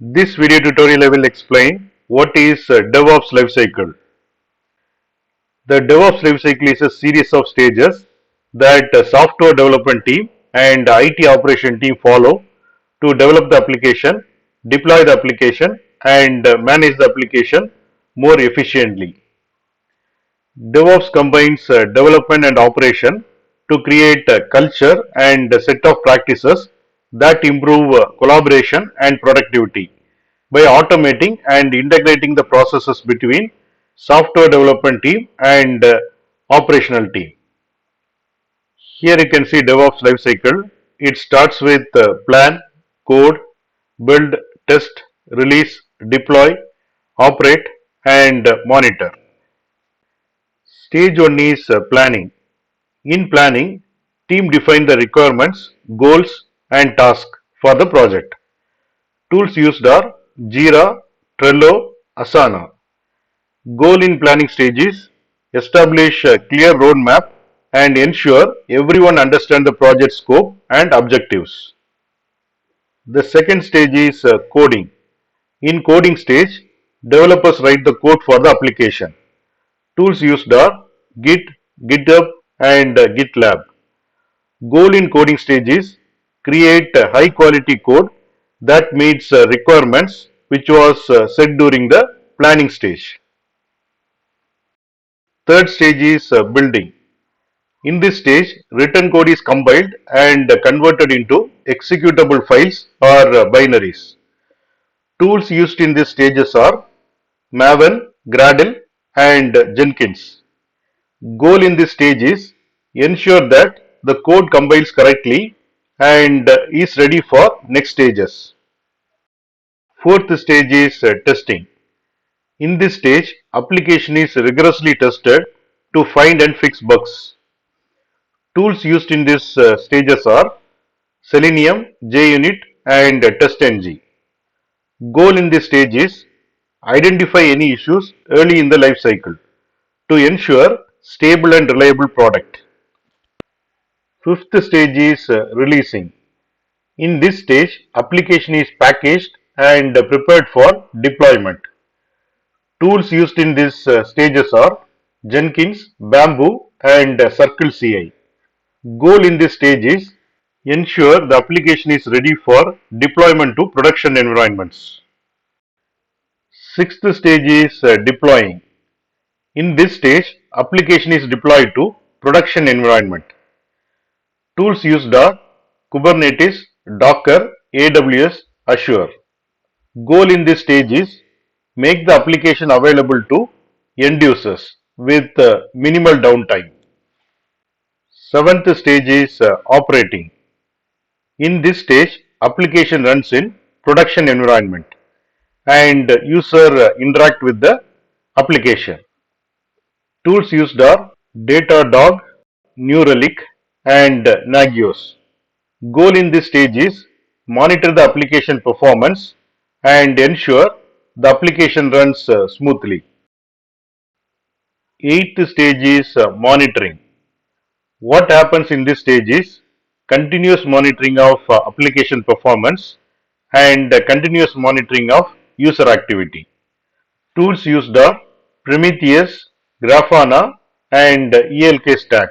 This video tutorial I will explain what is DevOps Lifecycle. The DevOps Lifecycle is a series of stages that software development team and IT operation team follow to develop the application, deploy the application and manage the application more efficiently. DevOps combines development and operation to create a culture and a set of practices that improve collaboration and productivity by automating and integrating the processes between software development team and operational team. Here you can see DevOps lifecycle. It starts with plan, code, build, test, release, deploy, operate and monitor. Stage 1 is planning. In planning, team define the requirements, goals and tasks for the project. Tools used are Jira, Trello, Asana. Goal in planning stage is establish a clear roadmap and ensure everyone understands the project scope and objectives. The second stage is coding. In coding stage, developers write the code for the application. Tools used are Git, GitHub and GitLab. Goal in coding stage is create a high quality code that meets requirements which was set during the planning stage. Third stage is building. In this stage, written code is compiled and converted into executable files or binaries. Tools used in these stages are Maven, Gradle and Jenkins. Goal in this stage is ensure that the code compiles correctly and is ready for next stages. Fourth stage is testing. In this stage, application is rigorously tested to find and fix bugs. Tools used in these stages are Selenium, JUnit and TestNG. Goal in this stage is identify any issues early in the life cycle to ensure stable and reliable product. Fifth stage is releasing. In this stage, application is packaged and prepared for deployment. Tools used in these stages are Jenkins, Bamboo and Circle CI. Goal in this stage is ensure the application is ready for deployment to production environments. Sixth stage is deploying. In this stage, application is deployed to production environment. Tools used are Kubernetes, Docker, AWS, Azure. Goal in this stage is make the application available to end users with minimal downtime. Seventh stage is operating. In this stage, application runs in production environment and user interact with the application. Tools used are Datadog, New Relic and Nagios. Goal in this stage is monitor the application performance and ensure the application runs smoothly. Eighth stage is monitoring. What happens in this stage is continuous monitoring of application performance and continuous monitoring of user activity. Tools used are Prometheus, Grafana and ELK stack.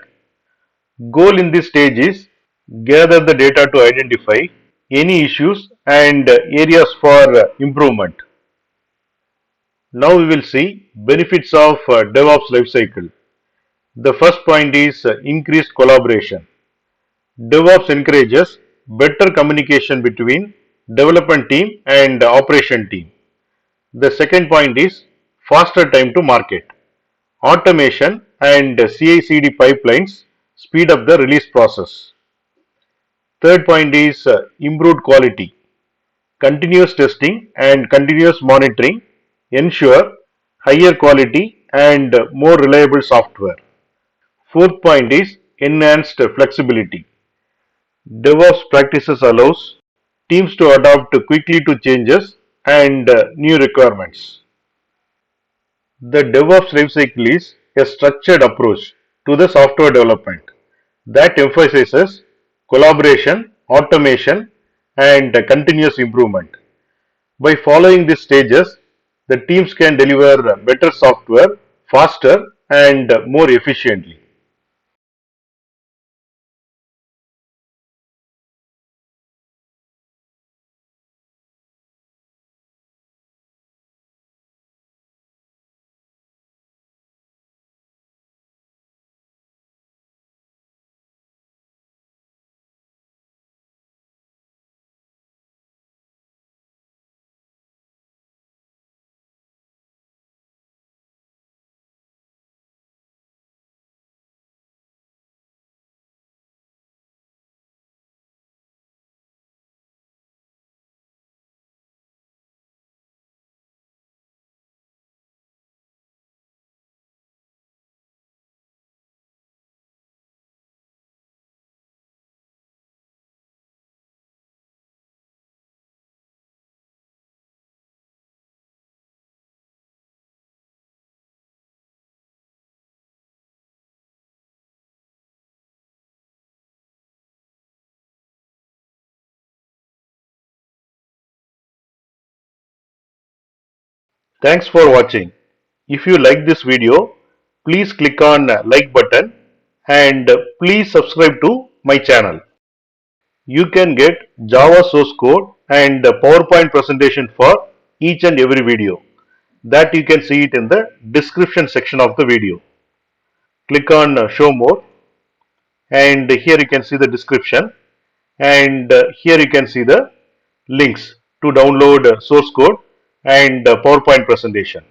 Goal in this stage is gather the data to identify any issues and areas for improvement. Now we will see benefits of DevOps lifecycle. The first point is increased collaboration. DevOps encourages better communication between development team and operation team. The second point is faster time to market. Automation and CI/CD pipelines speed up the release process. Third point is improved quality. Continuous testing and continuous monitoring ensure higher quality and more reliable software. Fourth point is enhanced flexibility. DevOps practices allows teams to adapt quickly to changes and new requirements. The DevOps lifecycle is a structured approach to the software development that emphasizes collaboration, automation, and continuous improvement. By following these stages, the teams can deliver better software faster and more efficiently. Thanks for watching. If you like this video, please click on like button and please subscribe to my channel. You can get Java source code and PowerPoint presentation for each and every video. That you can see it in the description section of the video. Click on show more and here you can see the description and here you can see the links to download source code and PowerPoint presentation.